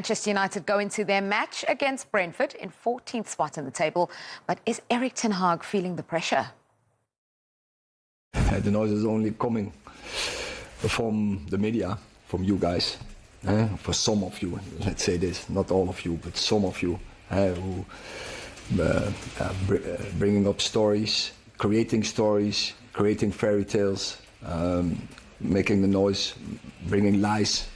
Manchester United go into their match against Brentford in 14th spot in the table. But is Erik ten Hag feeling the pressure? The noise is only coming from the media, from you guys. For some of you, let's say this, not all of you, but some of you who bringing up stories, creating fairy tales, making the noise, bringing lies,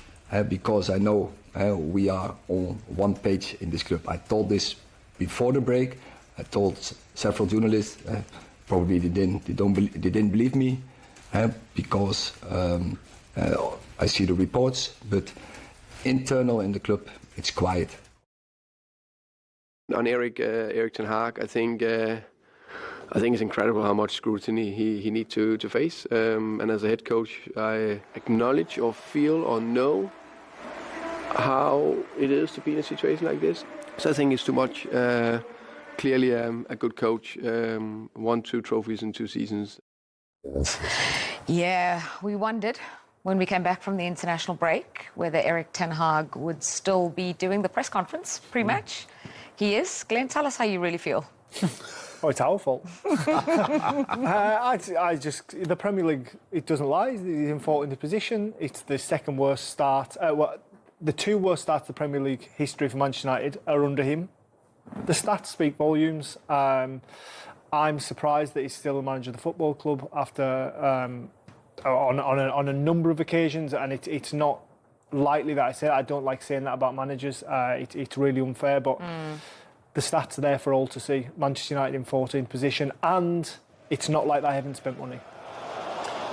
because I know we are on one page in this club. I told this before the break. I told several journalists. Probably they didn't believe me, because I see the reports, but internal in the club, it's quiet. On Erik ten Hag, I think it's incredible how much scrutiny he needs to face. And as a head coach, I acknowledge or feel or know how it is to be in a situation like this. So I think it's too much. Clearly, a good coach won 2 trophies in 2 seasons. Yeah, we wondered when we came back from the international break whether Erik ten Hag would still be doing the press conference pre-match. He is. Glenn, tell us how you really feel. Oh, it's our fault. The Premier League, it doesn't lie. He's in 14th position. It's the second worst start. The 2 worst starts of the Premier League history for Manchester United are under him. The stats speak volumes. I'm surprised that he's still the manager of the football club after on a number of occasions, and it's not lightly that I say that. I don't like saying that about managers. It's really unfair, but the stats are there for all to see. Manchester United in 14th position, and it's not like they haven't spent money.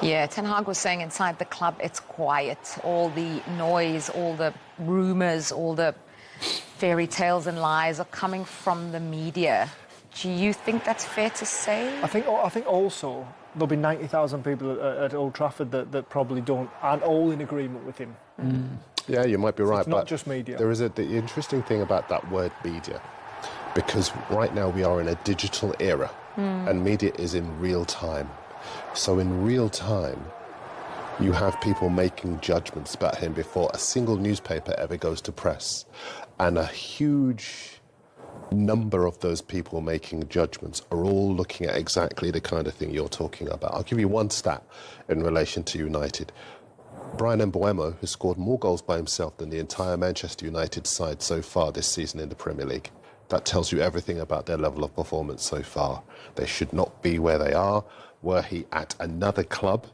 Yeah, Ten Hag was saying inside the club it's quiet. All the noise, all the rumours, all the fairy tales and lies are coming from the media. Do you think that's fair to say? I think also there'll be 90,000 people at Old Trafford that probably aren't all in agreement with him. Yeah, you might be right. It's not just media. There is the interesting thing about that word media, because right now we are in a digital era and media is in real time. So in real time, you have people making judgments about him before a single newspaper ever goes to press. And a huge number of those people making judgments are all looking at exactly the kind of thing you're talking about. I'll give you one stat in relation to United. Brian Mbeumo has scored more goals by himself than the entire Manchester United side so far this season in the Premier League. That tells you everything about their level of performance so far. They should not be where they are. Were he at another club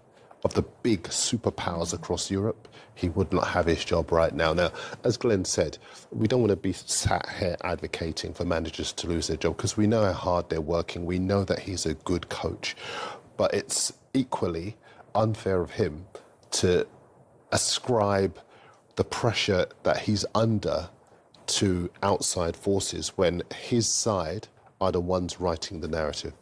of the big superpowers across Europe, he would not have his job right now. Now, as Glenn said, we don't want to be sat here advocating for managers to lose their job, because we know how hard they're working. We know that he's a good coach. But it's equally unfair of him to ascribe the pressure that he's under to outside forces when his side are the ones writing the narrative.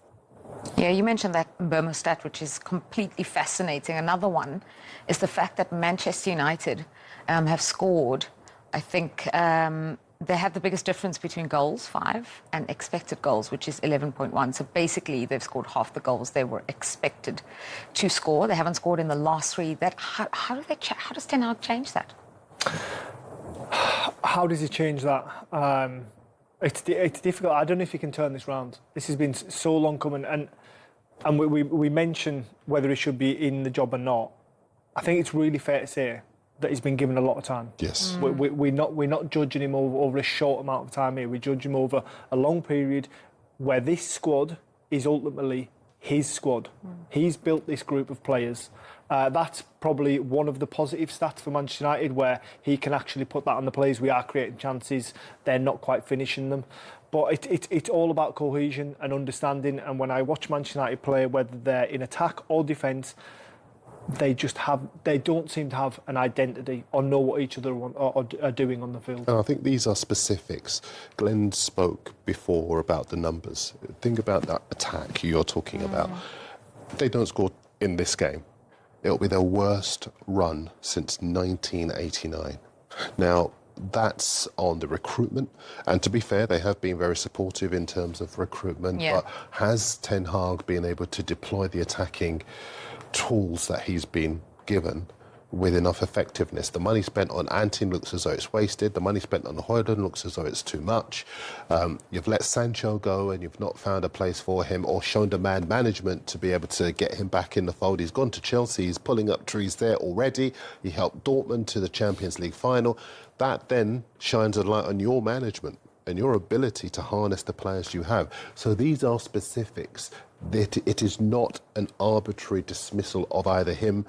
Yeah, you mentioned that Burma stat, which is completely fascinating. Another one is the fact that Manchester United have scored, I think, they have the biggest difference between goals, 5, and expected goals, which is 11.1. So basically, they've scored half the goals they were expected to score. They haven't scored in the last 3. How does Ten Hag change that? How does he change that? It's difficult. I don't know if he can turn this round. This has been so long coming, and we mention whether he should be in the job or not. I think it's really fair to say that he's been given a lot of time. Yes. We're not judging him over a short amount of time here. We judge him over a long period where this squad is ultimately his squad. He's built this group of players. That's probably one of the positive stats for Manchester United, where he can actually put that on the players. We are creating chances, they're not quite finishing them. But it's all about cohesion and understanding. And when I watch Manchester United play, whether they're in attack or defence, they don't seem to have an identity or know what each other are doing on the field. And I think these are specifics. Glenn spoke before about the numbers. Think about that attack you're talking about. They don't score in this game. It'll be their worst run since 1989. Now, that's on the recruitment. And to be fair, they have been very supportive in terms of recruitment. Yeah. But has Ten Hag been able to deploy the attacking tools that he's been given with enough effectiveness. The money spent on Antin looks as though it's wasted. The money spent on Højlund looks as though it's too much. You've let Sancho go and you've not found a place for him or shown demand management to be able to get him back in the fold. He's gone to Chelsea. He's pulling up trees there already. He helped Dortmund to the Champions League final. That then shines a light on your management and your ability to harness the players you have. So these are specifics. It is not an arbitrary dismissal of either him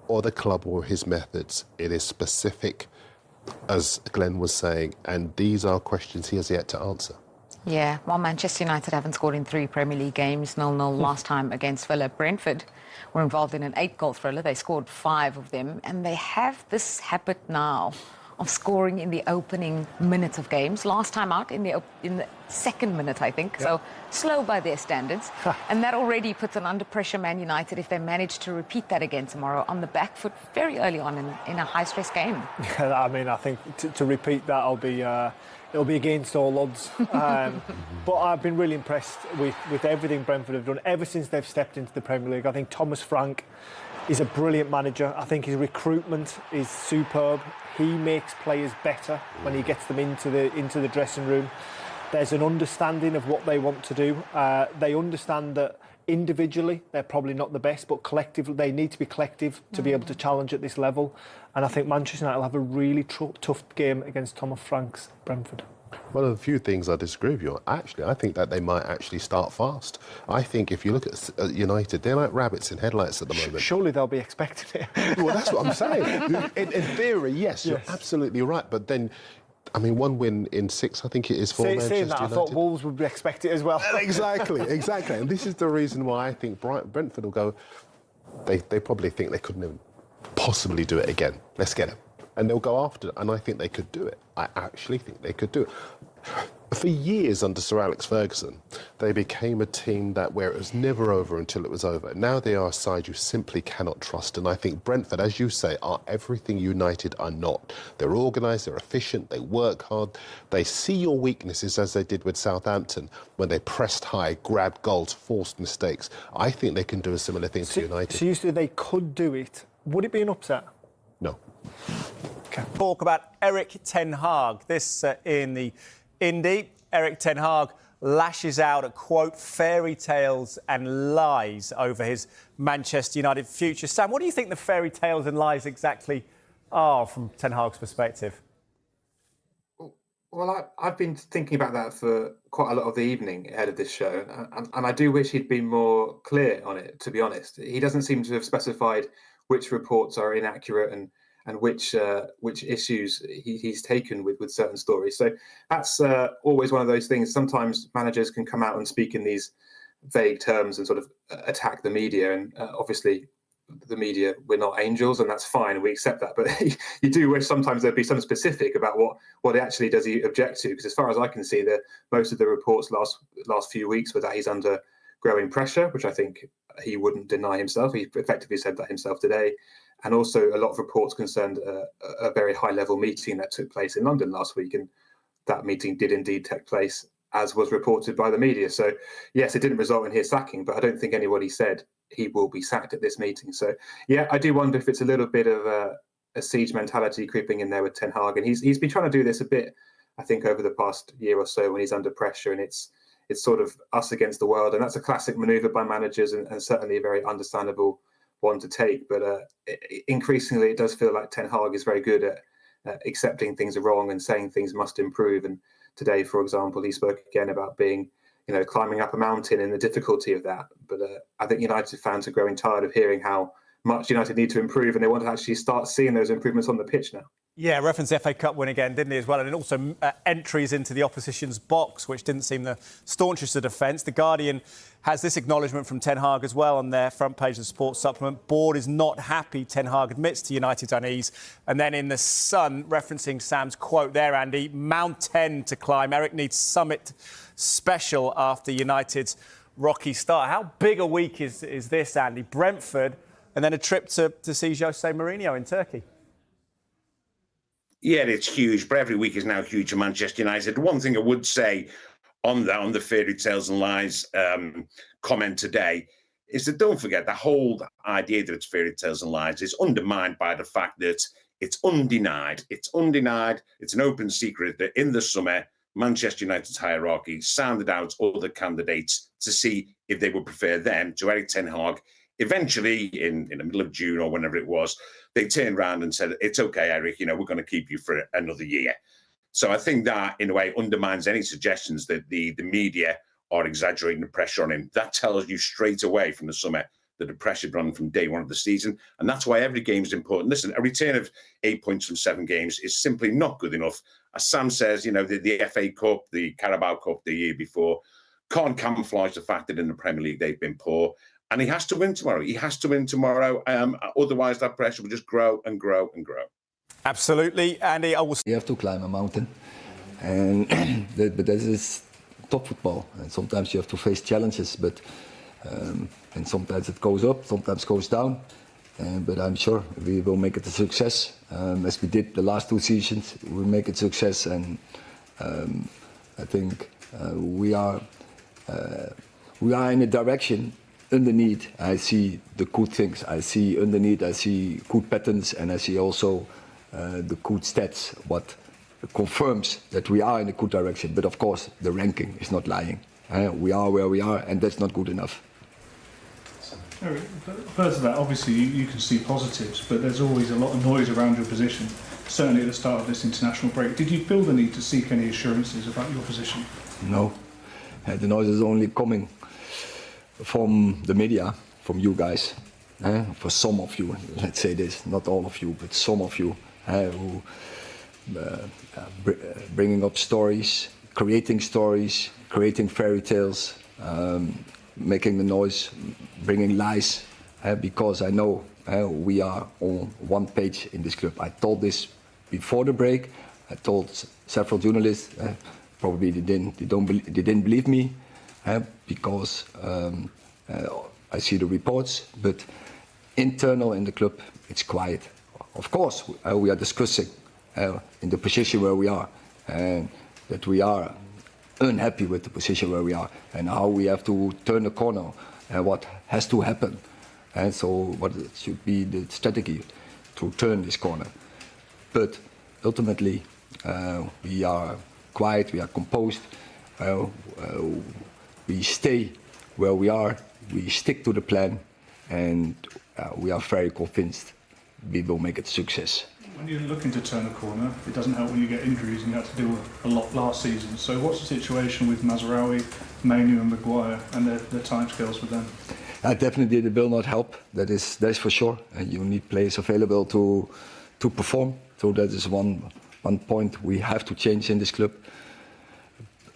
or the club or his methods. It is specific, as Glenn was saying, and these are questions he has yet to answer. Yeah, well, Manchester United haven't scored in 3 Premier League games, 0-0 last time against Villa. Brentford were involved in an 8-goal thriller. They scored 5 of them, and they have this habit now of scoring in the opening minute of games. Last time out in the second minute, I think. Yep. So slow by their standards. And that already puts an under pressure Man United if they manage to repeat that again tomorrow on the back foot very early on in a high stress game. Yeah, I mean, I think to repeat that, it'll be against all odds. But I've been really impressed with everything Brentford have done ever since they've stepped into the Premier League. I think Thomas Frank is a brilliant manager. I think his recruitment is superb. He makes players better when he gets them into the dressing room. There's an understanding of what they want to do. They understand that individually they're probably not the best, but collectively they need to be collective to be able to challenge at this level. And I think Manchester United will have a really tough game against Thomas Frank's Brentford. One of the few things I disagree with you on, actually, I think that they might actually start fast. I think if you look at United, they're like rabbits in headlights at the moment. Surely they'll be expecting it. Well, that's what I'm saying. In theory, yes, you're absolutely right. But then, I mean, 1 win in 6, I think it is for Manchester United. I thought Wolves would expect it as well. Exactly. And this is the reason why I think Brentford will go, they probably think they couldn't even possibly do it again. Let's get it. And they'll go after it, and I think they could do it. I actually think they could do it. For years under Sir Alex Ferguson, they became a team where it was never over until it was over. Now they are a side you simply cannot trust, and I think Brentford, as you say, are everything United are not. They're organised, they're efficient, they work hard, they see your weaknesses as they did with Southampton when they pressed high, grabbed goals, forced mistakes. I think they can do a similar thing to United. So you said they could do it. Would it be an upset? No. Talk about Erik ten Hag. This in the Indie. Erik ten Hag lashes out at, quote, fairy tales and lies over his Manchester United future. Sam, what do you think the fairy tales and lies exactly are from Ten Hag's perspective? Well, I've been thinking about that for quite a lot of the evening ahead of this show, and I do wish he'd been more clear on it, to be honest. He doesn't seem to have specified which reports are inaccurate and which issues he's taken with certain stories. So that's always one of those things. Sometimes managers can come out and speak in these vague terms and sort of attack the media. And obviously, the media, we're not angels, and that's fine. We accept that. But you do wish sometimes there'd be some specific about what actually does he object to. Because as far as I can see, most of the reports last few weeks were that he's under growing pressure, which I think he wouldn't deny himself. He effectively said that himself today. And also a lot of reports concerned a very high-level meeting that took place in London last week. And that meeting did indeed take place, as was reported by the media. So, yes, it didn't result in his sacking, but I don't think anybody said he will be sacked at this meeting. So, yeah, I do wonder if it's a little bit of a siege mentality creeping in there with Ten Hag. And he's been trying to do this a bit, I think, over the past year or so when he's under pressure. And it's sort of us against the world. And that's a classic manoeuvre by managers and certainly a very understandable one to take, but increasingly it does feel like Ten Hag is very good at accepting things are wrong and saying things must improve. And today, for example, he spoke again about being, climbing up a mountain and the difficulty of that. But I think United fans are growing tired of hearing how much United need to improve, and they want to actually start seeing those improvements on the pitch now. Yeah, referenced the FA Cup win again, didn't he, as well? And also entries into the opposition's box, which didn't seem the staunchest of defence. The Guardian has this acknowledgement from Ten Hag as well on their front page of the Sports Supplement. Board is not happy, Ten Hag admits to United's unease. And then in The Sun, referencing Sam's quote there, Andy, Mountain to climb. Erik needs summit special after United's rocky start. How big a week is this, Andy? Brentford, and then a trip to see Jose Mourinho in Turkey. Yeah, it's huge, but every week is now huge for Manchester United. One thing I would say on the fairy tales and lies comment today is that don't forget the whole idea that it's fairy tales and lies is undermined by the fact that it's undenied. It's an open secret that in the summer, Manchester United's hierarchy sounded out other candidates to see if they would prefer them to Erik ten Hag. Eventually, in the middle of June or whenever it was, they turned around and said, it's okay, Erik, we're going to keep you for another year. So I think that, in a way, undermines any suggestions that the media are exaggerating the pressure on him. That tells you straight away from the summer that the pressure run from day one of the season. And that's why every game is important. Listen, a return of 8 points from 7 games is simply not good enough. As Sam says, the FA Cup, the Carabao Cup the year before, can't camouflage the fact that in the Premier League they've been poor. And he has to win tomorrow. Otherwise, that pressure will just grow and grow and grow. Absolutely, Andy. You have to climb a mountain, and but this is top football. And sometimes you have to face challenges, but and sometimes it goes up, sometimes goes down. But I'm sure we will make it a success, as we did the last 2 seasons. We'll make it a success, and I think we are in a direction. Underneath, I see the good things. I see good patterns, and I see also the good stats, what confirms that we are in a good direction. But of course, the ranking is not lying. We are where we are, and that's not good enough. Erik, further to that, obviously you can see positives, but there's always a lot of noise around your position, certainly at the start of this international break. Did you feel the need to seek any assurances about your position? No. The noise is only coming from the media, from you guys. For some of you, let's say this, not all of you, but some of you who bringing up stories, creating fairy tales, making the noise, bringing lies, because I know we are on one page in this club. I told this before the break. I told several journalists. Probably they didn't believe me, because I see the reports. But internal in the club, it's quiet. Of course, we are discussing in the position where we are, and that we are unhappy with the position where we are, and how we have to turn the corner, and what has to happen, and so what should be the strategy to turn this corner. But ultimately, we are quiet, we are composed, we stay where we are, we stick to the plan, and we are very convinced we will make it a success. When you're looking to turn a corner, it doesn't help when you get injuries, and you had to deal with a lot last season. So what's the situation with Mazraoui, Mainu and Maguire, and the timescales with them? Definitely it will not help, that is for sure. And you need players available to perform. So that is one point we have to change in this club.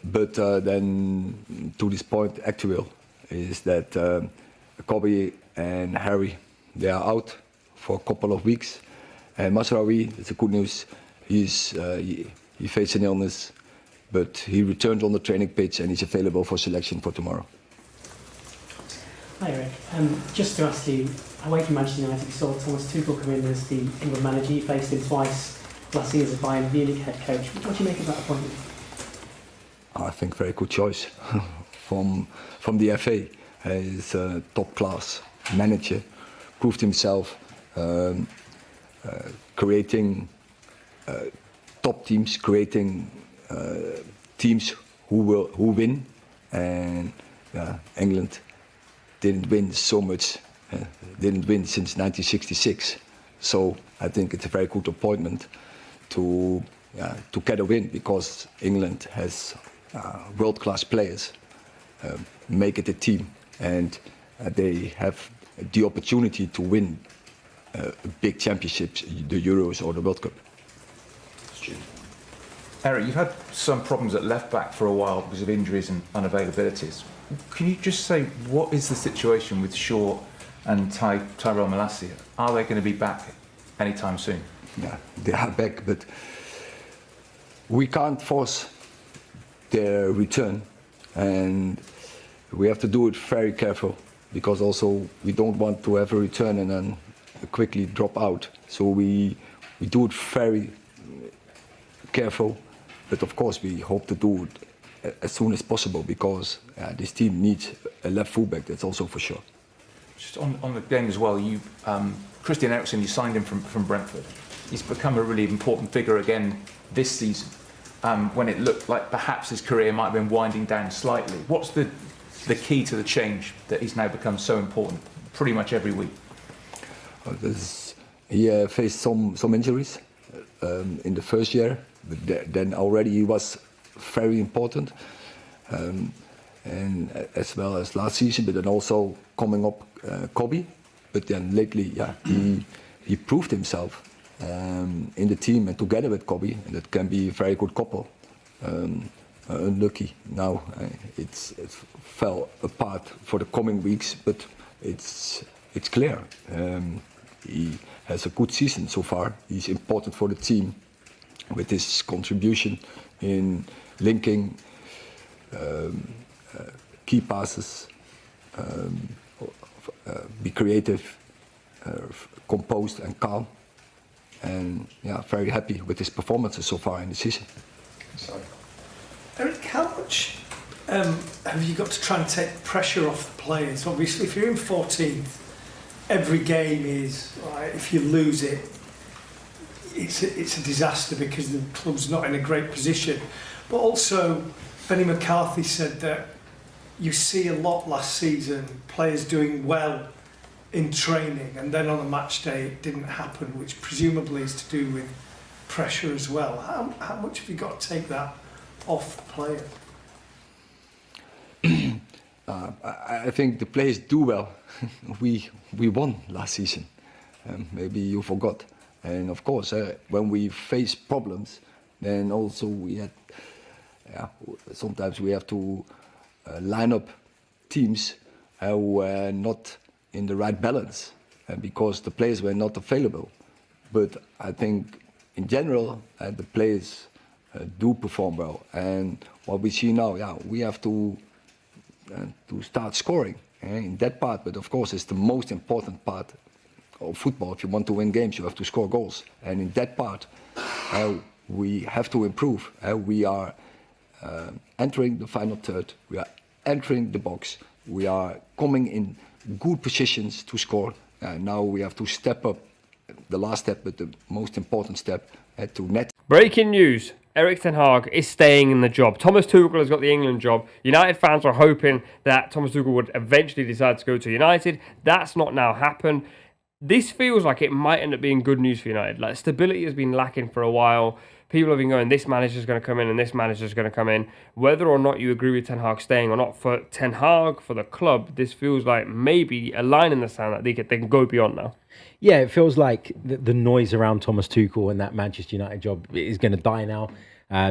But then to this point, actual, is that Kobe and Harry, they are out for a couple of weeks. And Mazraoui, it's a good news. He faced an illness, but he returned on the training pitch and he's available for selection for tomorrow. Hi Erik, just to ask you, away from Manchester United, we saw Thomas Tuchel come in as the England manager. You faced him twice last season as a Bayern Munich head coach. What do you make of that appointment? I think very good choice from the FA. He's a top class manager, proved himself. Creating top teams, creating teams who win, and England didn't win so much, didn't win since 1966. So I think it's a very good appointment to get a win, because England has world-class players, make it a team, and they have the opportunity to win big championships, the Euros or the World Cup. Erik, you've had some problems at left back for a while because of injuries and unavailabilities. Can you just say, what is the situation with Shaw and Tyrell Malacia? Are they going to be back anytime soon? Yeah, they are back, but we can't force their return, and we have to do it very careful, because also we don't want to have a return and then quickly drop out. So we do it very careful, but of course we hope to do it as soon as possible, because this team needs a left fullback, that's also for sure. Just on the game as well, Christian Eriksen, you signed him from Brentford. He's become a really important figure again this season, when it looked like perhaps his career might have been winding down slightly. What's the key to the change that he's now become so important pretty much every week? He faced some injuries in the first year, but then already he was very important. And as well as last season, but then also coming up Kobe. But then lately, he proved himself in the team and together with Kobe, and that can be a very good couple. Unlucky now, it fell apart for the coming weeks, but it's clear. He has a good season so far. He's important for the team with his contribution in linking key passes, be creative, composed and calm, and very happy with his performances so far in the season. Sorry. Eric, how much have you got to try and take pressure off the players? Obviously, if you're in 14th, every game is, right, if you lose it, it's a disaster because the club's not in a great position. But also, Benny McCarthy said that you see a lot last season, players doing well in training, and then on a match day it didn't happen, which presumably is to do with pressure as well. How much have you got to take that off the player? I think the players do well. we won last season. Maybe you forgot. And of course, when we face problems, then also we had. Sometimes we have to line up teams who were not in the right balance because the players were not available. But I think in general, the players do perform well. And what we see now, we have to start scoring in that part. But of course, it's the most important part of football. If you want to win games, you have to score goals. And in that part, we have to improve. We are entering the final third, we are entering the box, we are coming in good positions to score. Now we have to step up the last step, but the most important step to net. Breaking news, Erik ten Hag is staying in the job. Thomas Tuchel has got the England job. United fans were hoping that Thomas Tuchel would eventually decide to go to United. That's not now happened. This feels like it might end up being good news for United. Like, stability has been lacking for a while. People have been going, this manager's going to come in and this manager's going to come in. Whether or not you agree with Ten Hag staying or not, for Ten Hag, for the club, this feels like maybe a line in the sand that they can go beyond now. Yeah, it feels like the noise around Thomas Tuchel and that Manchester United job is going to die now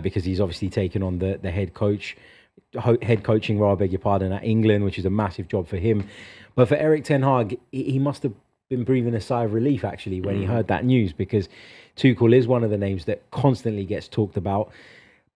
because he's obviously taken on the head coaching role, I beg your pardon, at England, which is a massive job for him. But for Erik ten Hag, he must have been breathing a sigh of relief actually when he heard that news, because Tuchel is one of the names that constantly gets talked about.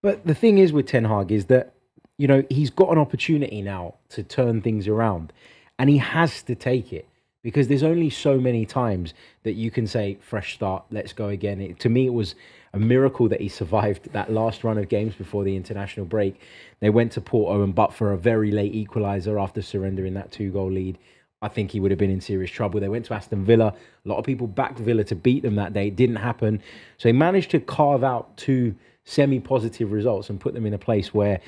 But the thing is with Ten Hag is that, you know, he's got an opportunity now to turn things around, and he has to take it, because there's only so many times that you can say, fresh start, let's go again. To me, it was a miracle that he survived that last run of games before the international break. They went to Porto, and but for a very late equaliser after surrendering that 2-goal lead, I think he would have been in serious trouble. They went to Aston Villa. A lot of people backed Villa to beat them that day. It didn't happen. So he managed to carve out 2 semi-positive results and put them in a place where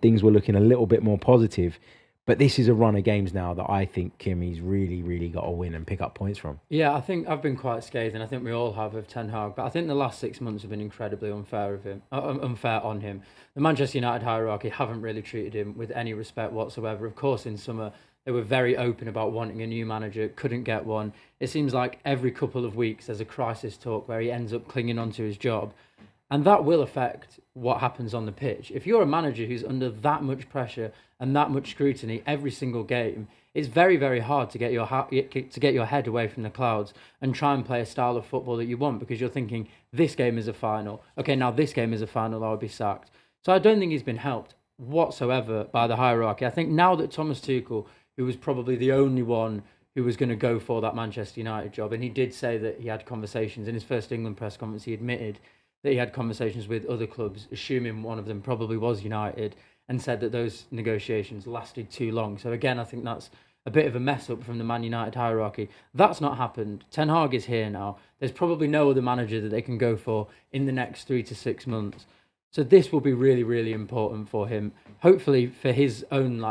things were looking a little bit more positive. But this is a run of games now that I think Kimmy's really, really got to win and pick up points from. Yeah, I think I've been quite scathing. I think we all have of Ten Hag. But I think the last 6 months have been incredibly unfair on him. The Manchester United hierarchy haven't really treated him with any respect whatsoever. Of course, in summer, they were very open about wanting a new manager, couldn't get one. It seems like every couple of weeks there's a crisis talk where he ends up clinging onto his job. And that will affect what happens on the pitch. If you're a manager who's under that much pressure and that much scrutiny every single game, it's very, very hard to get your head away from the clouds and try and play a style of football that you want, because you're thinking, this game is a final. Okay, now this game is a final, I'll be sacked. So I don't think he's been helped whatsoever by the hierarchy. I think now that Thomas Tuchel, who was probably the only one who was going to go for that Manchester United job, and he did say that he had conversations in his first England press conference, he admitted that he had conversations with other clubs, assuming one of them probably was United, and said that those negotiations lasted too long. So again, I think that's a bit of a mess up from the Man United hierarchy. That's not happened. Ten Hag is here now. There's probably no other manager that they can go for in the next 3 to 6 months. So this will be really, really important for him. Hopefully, for his own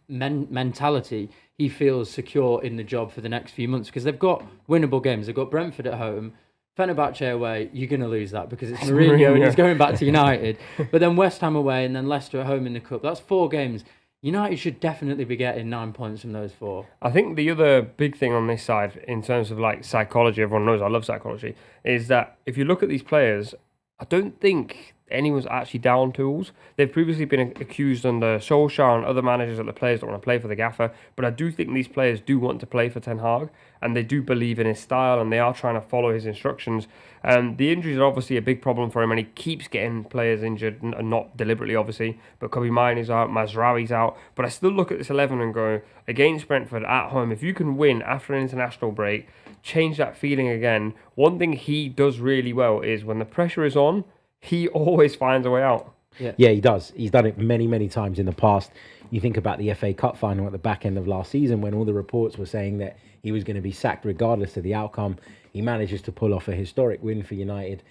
mentality, he feels secure in the job for the next few months because they've got winnable games. They've got Brentford at home, Fenerbahce away. You're going to lose that because it's Mourinho and he's going back to United. But then West Ham away and then Leicester at home in the Cup. That's 4 games. United should definitely be getting 9 points from those 4. I think the other big thing on this side, in terms of like psychology, everyone knows I love psychology, is that if you look at these players, I don't think anyone's actually down tools. They've previously been accused under Solskjaer and other managers that the players don't want to play for the gaffer, but I do think these players do want to play for Ten Hag, and they do believe in his style, and they are trying to follow his instructions. The injuries are obviously a big problem for him, and he keeps getting players injured, and not deliberately, obviously. But Kobe Mainoo's out, Mazraoui's out. But I still look at this 11 and go, against Brentford at home, if you can win after an international break, change that feeling again. One thing he does really well is when the pressure is on, he always finds a way out. Yeah, he does. He's done it many, many times in the past. You think about the FA Cup final at the back end of last season when all the reports were saying that he was going to be sacked regardless of the outcome. He manages to pull off a historic win for United,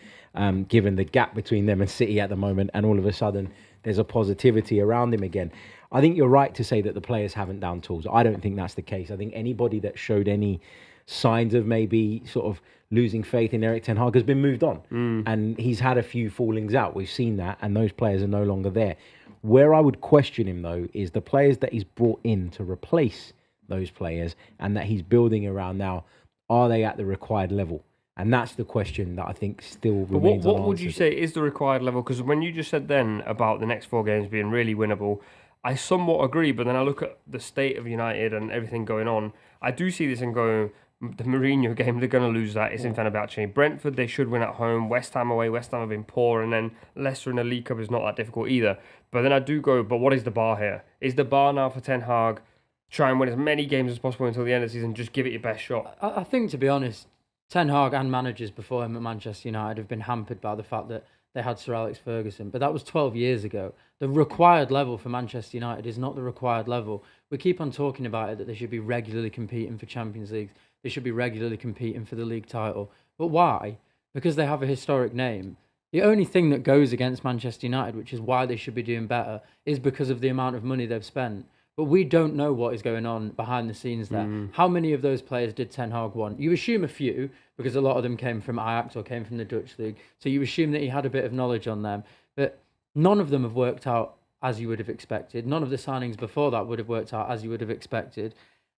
given the gap between them and City at the moment, and all of a sudden there's a positivity around him again. I think you're right to say that the players haven't down tools. I don't think that's the case. I think anybody that showed any signs of maybe sort of losing faith in Erik ten Hag has been moved on. And he's had a few fallings out. We've seen that, and those players are no longer there. Where I would question him, though, is the players that he's brought in to replace those players and that he's building around now, are they at the required level? And that's the question that I think still remains unanswered. What would you say is the required level? Because when you just said then about the next 4 games being really winnable, I somewhat agree, but then I look at the state of United and everything going on, I do see this and go, the Mourinho game, they're going to lose that. It's in Fenerbahce. Brentford, they should win at home. West Ham away. West Ham have been poor. And then Leicester in the League Cup is not that difficult either. But then I do go, but what is the bar here? Is the bar now for Ten Hag, try and win as many games as possible until the end of the season, just give it your best shot? I think, to be honest, Ten Hag and managers before him at Manchester United have been hampered by the fact that they had Sir Alex Ferguson. But that was 12 years ago. The required level for Manchester United is not the required level. We keep on talking about it, that they should be regularly competing for Champions League. They should be regularly competing for the league title. But why? Because they have a historic name. The only thing that goes against Manchester United, which is why they should be doing better, is because of the amount of money they've spent. But we don't know what is going on behind the scenes there. How many of those players did Ten Hag want? You assume a few, because a lot of them came from Ajax or came from the Dutch league. So you assume that he had a bit of knowledge on them. But none of them have worked out as you would have expected. None of the signings before that would have worked out as you would have expected.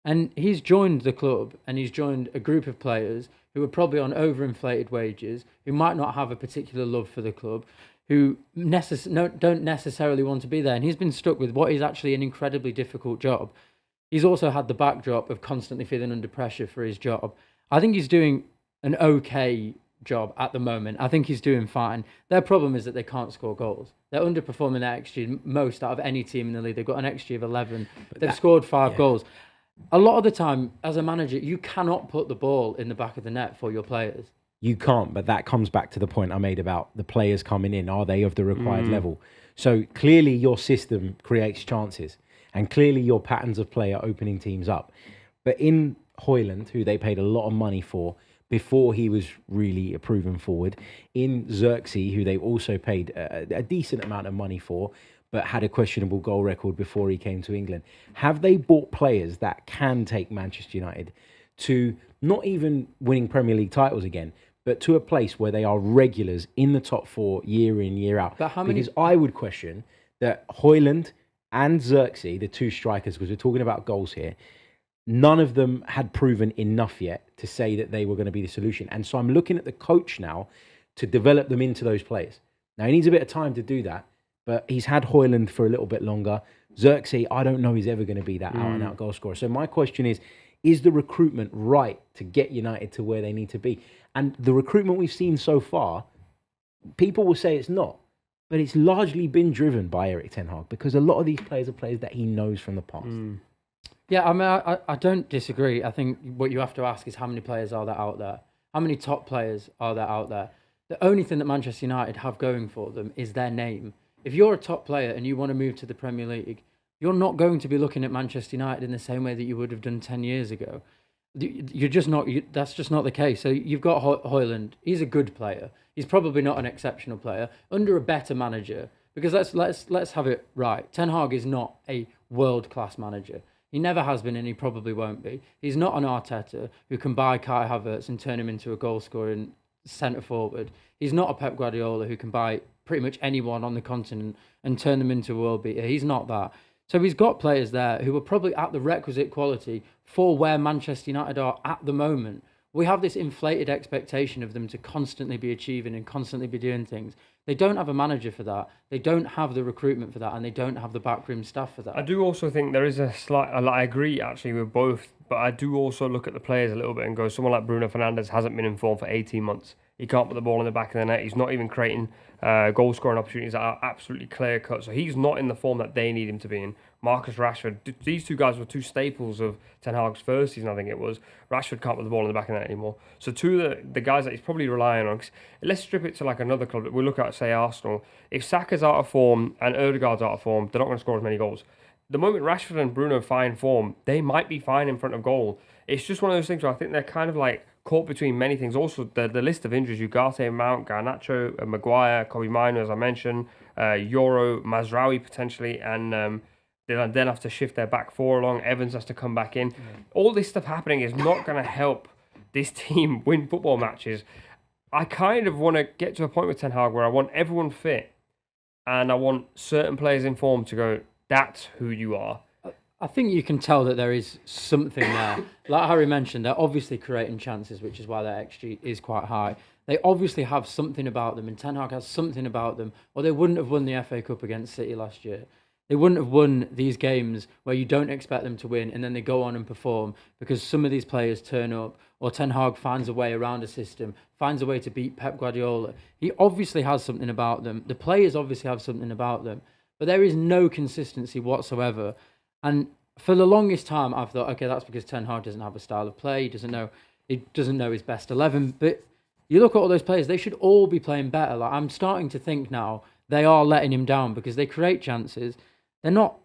And he's joined the club, and he's joined a group of players who are probably on overinflated wages, who might not have a particular love for the club, who don't necessarily want to be there. And he's been stuck with what is actually an incredibly difficult job. He's also had the backdrop of constantly feeling under pressure for his job. I think he's doing an okay job at the moment. I think he's doing fine. Their problem is that they can't score goals. They're underperforming their XG most out of any team in the league. They've got an XG of 11. They've scored 5 goals. A lot of the time, as a manager, you cannot put the ball in the back of the net for your players. You can't, but that comes back to the point I made about the players coming in. Are they of the required level? So clearly your system creates chances, and clearly your patterns of play are opening teams up. But in Højlund, who they paid a lot of money for before he was really a proven forward, in Xerxes, who they also paid a decent amount of money for, but had a questionable goal record before he came to England. Have they bought players that can take Manchester United to not even winning Premier League titles again, but to a place where they are regulars in the top 4 year in, year out? But how many? Because I would question that Højlund and Xerxes, the 2 strikers, because we're talking about goals here, none of them had proven enough yet to say that they were going to be the solution. And so I'm looking at the coach now to develop them into those players. Now, he needs a bit of time to do that, but he's had Højlund for a little bit longer. Xerxes, I don't know he's ever going to be that out-and-out goal scorer. So my question is the recruitment right to get United to where they need to be? And the recruitment we've seen so far, people will say it's not, but it's largely been driven by Erik ten Hag, because a lot of these players are players that he knows from the past. Yeah, I mean, I don't disagree. I think what you have to ask is how many players are there out there? How many top players are there out there? The only thing that Manchester United have going for them is their name. If you're a top player and you want to move to the Premier League, you're not going to be looking at Manchester United in the same way that you would have done 10 years ago. You're just not. That's just not the case. So you've got Højlund. He's a good player. He's probably not an exceptional player under a better manager. Because let's have it right. Ten Hag is not a world-class manager. He never has been, and he probably won't be. He's not an Arteta who can buy Kai Havertz and turn him into a goal-scoring centre forward. He's not a Pep Guardiola who can buy pretty much anyone on the continent and turn them into a world beater. He's not that. So he's got players there who are probably at the requisite quality for where Manchester United are at the moment. We have this inflated expectation of them to constantly be achieving and constantly be doing things. They don't have a manager for that. They don't have the recruitment for that, and they don't have the backroom staff for that. I do also think there is a slight... I agree, actually, with both, but I do also look at the players a little bit and go, someone like Bruno Fernandes hasn't been in form for 18 months. He can't put the ball in the back of the net. He's not even creating goal-scoring opportunities that are absolutely clear-cut. So he's not in the form that they need him to be in. Marcus Rashford, these two guys were two staples of Ten Hag's first season, I think it was. Rashford can't put the ball in the back of the net anymore. So two of the guys that he's probably relying on, 'cause let's strip it to like another club that we look at, say Arsenal. If Saka's out of form and Ødegaard's out of form, they're not going to score as many goals. The moment Rashford and Bruno find form, they might be fine in front of goal. It's just one of those things where I think they're kind of like caught between many things. Also, the list of injuries, Ugarte, Mount, Garnacho, Maguire, Kobe Mino, as I mentioned, Euro, Mazraoui potentially, and they'll then have to shift their back four along. Evans has to come back in. Yeah. All this stuff happening is not going to help this team win football matches. I kind of want to get to a point with Ten Hag where I want everyone fit and I want certain players in form to go, that's who you are. I think you can tell that there is something there. Like Harry mentioned, they're obviously creating chances, which is why their XG is quite high. They obviously have something about them, and Ten Hag has something about them, or they wouldn't have won the FA Cup against City last year. They wouldn't have won these games where you don't expect them to win and then they go on and perform because some of these players turn up, or Ten Hag finds a way around a system, finds a way to beat Pep Guardiola. He obviously has something about them. The players obviously have something about them, but there is no consistency whatsoever. And for the longest time, I've thought, okay, that's because Ten Hag doesn't have a style of play. He doesn't know his best 11. But you look at all those players, they should all be playing better. Like, I'm starting to think now they are letting him down because they create chances. They're not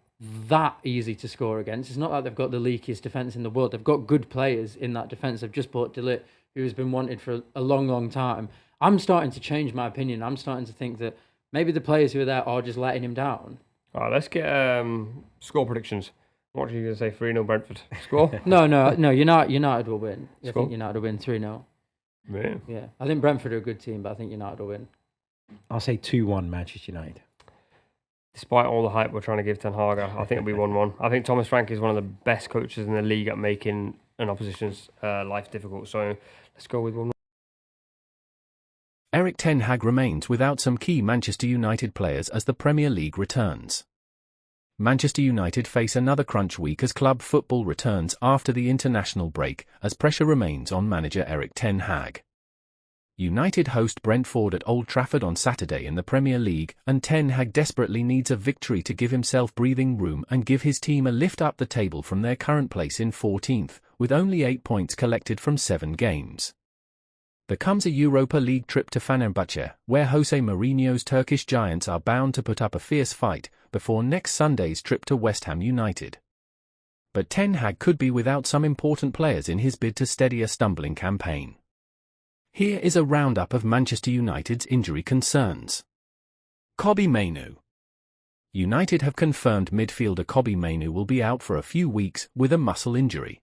that easy to score against. It's not like they've got the leakiest defence in the world. They've got good players in that defence. They've just bought De Ligt, who has been wanted for a long, long time. I'm starting to change my opinion. I'm starting to think that maybe the players who are there are just letting him down. All right, let's get score predictions. What are you going to say? 3-0 Brentford. Score? No. United will win. I think United will win 3-0. Yeah. I think Brentford are a good team, but I think United will win. I'll say 2-1 Manchester United. Despite all the hype we're trying to give Ten Hag, I think it'll be 1-1. I think Thomas Frank is one of the best coaches in the league at making an opposition's life difficult. So let's go with 1-1. Erik Ten Hag remains without some key Manchester United players as the Premier League returns. Manchester United face another crunch week as club football returns after the international break, as pressure remains on manager Erik Ten Hag. United host Brentford at Old Trafford on Saturday in the Premier League, and Ten Hag desperately needs a victory to give himself breathing room and give his team a lift up the table from their current place in 14th, with only 8 points collected from 7 games. There comes a Europa League trip to Fenerbahce, where Jose Mourinho's Turkish giants are bound to put up a fierce fight before next Sunday's trip to West Ham United. But Ten Hag could be without some important players in his bid to steady a stumbling campaign. Here is a roundup of Manchester United's injury concerns. Kobe Mainoo. United have confirmed midfielder Kobe Mainoo will be out for a few weeks with a muscle injury.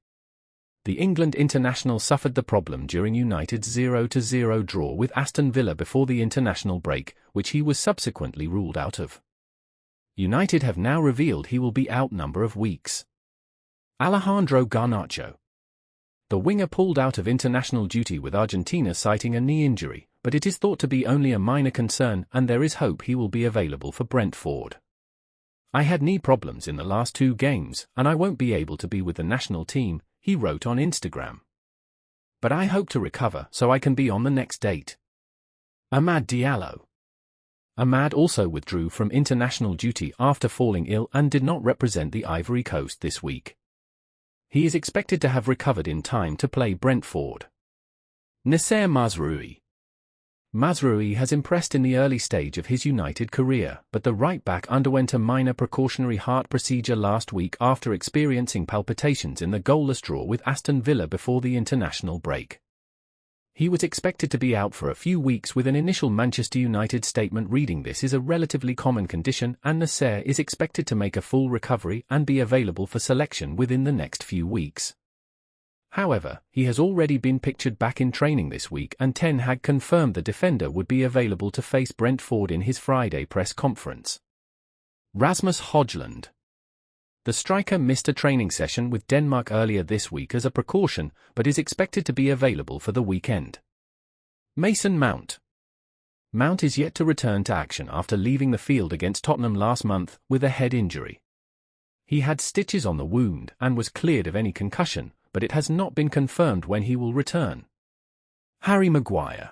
The England international suffered the problem during United's 0-0 draw with Aston Villa before the international break, which he was subsequently ruled out of. United have now revealed he will be out number of weeks. Alejandro Garnacho. The winger pulled out of international duty with Argentina citing a knee injury, but it is thought to be only a minor concern and there is hope he will be available for Brentford. I had knee problems in the last 2 games and I won't be able to be with the national team, he wrote on Instagram. But I hope to recover so I can be on the next date. Amad Diallo. Amad also withdrew from international duty after falling ill and did not represent the Ivory Coast this week. He is expected to have recovered in time to play Brentford. Nasser Mazraoui. Mazraoui has impressed in the early stage of his United career, but the right-back underwent a minor precautionary heart procedure last week after experiencing palpitations in the goalless draw with Aston Villa before the international break. He was expected to be out for a few weeks, with an initial Manchester United statement reading this is a relatively common condition and Nasser is expected to make a full recovery and be available for selection within the next few weeks. However, he has already been pictured back in training this week, and Ten Hag confirmed the defender would be available to face Brentford in his Friday press conference. Rasmus Højlund. The striker missed a training session with Denmark earlier this week as a precaution, but is expected to be available for the weekend. Mason Mount. Mount is yet to return to action after leaving the field against Tottenham last month with a head injury. He had stitches on the wound and was cleared of any concussion, but it has not been confirmed when he will return. Harry Maguire.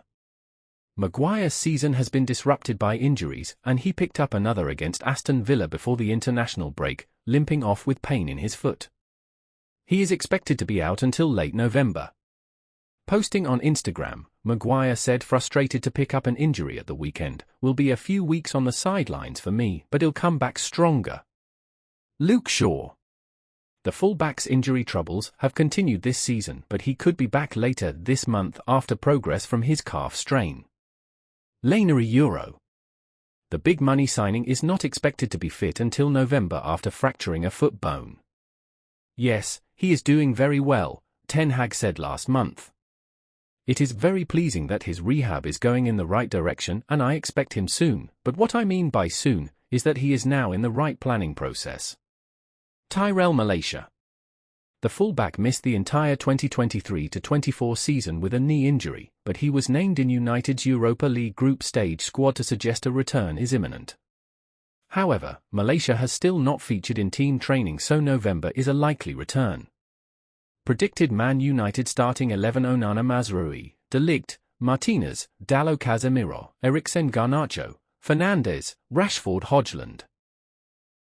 Maguire's season has been disrupted by injuries, and he picked up another against Aston Villa before the international break, limping off with pain in his foot. He is expected to be out until late November. Posting on Instagram, Maguire said, "Frustrated to pick up an injury at the weekend, will be a few weeks on the sidelines for me, but he'll come back stronger." Luke Shaw. The fullback's injury troubles have continued this season, but he could be back later this month after progress from his calf strain. Lainery Euro. The big money signing is not expected to be fit until November after fracturing a foot bone. Yes, he is doing very well, Ten Hag said last month. It is very pleasing that his rehab is going in the right direction, and I expect him soon, but what I mean by soon is that he is now in the right planning process. Tyrell Malaysia. The fullback missed the entire 2023-24 season with a knee injury, but he was named in United's Europa League group stage squad to suggest a return is imminent. However, Malaysia has still not featured in team training, so November is a likely return. Predicted Man United starting 11: Onana, Mazraoui, De Ligt, Martinez, Dalot, Casemiro, Eriksen, Garnacho, Fernandes, Rashford, Højlund.